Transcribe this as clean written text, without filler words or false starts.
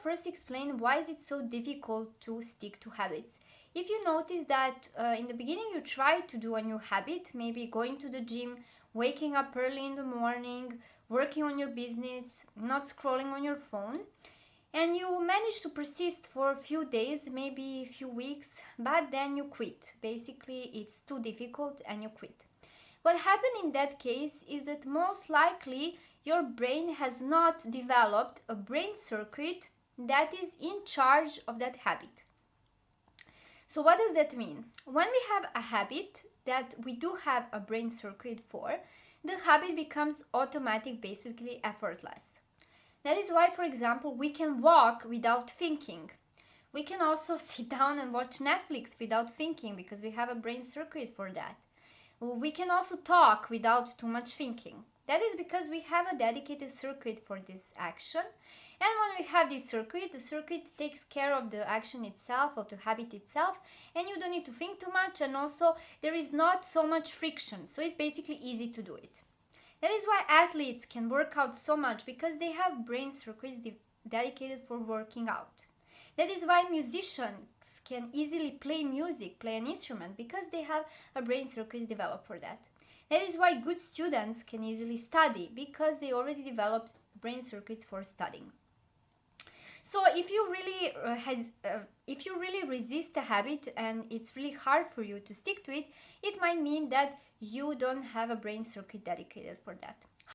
first explain why is it so difficult to stick to habits. If you notice that in the beginning you try to do a new habit, maybe going to the gym, waking up early in the morning, working on your business, not scrolling on your phone, and you manage to persist for a few days, maybe a few weeks, but then you quit. Basically, it's too difficult and you quit. What happened in that case is that most likely your brain has not developed a brain circuit that is in charge of that habit. So what does that mean? When we have a habit that we do have a brain circuit for, the habit becomes automatic, basically effortless. That is why, for example, we can walk without thinking. We can also sit down and watch Netflix without thinking because we have a brain circuit for that. We can also talk without too much thinking. That is because we have a dedicated circuit for this action. And when we have this circuit, the circuit takes care of the action itself, of the habit itself, and you don't need to think too much, and also there is not so much friction, so it's basically easy to do it. That is why athletes can work out so much, because they have brain circuits dedicated for working out. That is why musicians can easily play music, play an instrument, because they have a brain circuit developed for that. That is why good students can easily study, because they already developed brain circuits for studying. So if you really resist a habit and it's really hard for you to stick to it, it might mean that you don't have a brain circuit dedicated for that.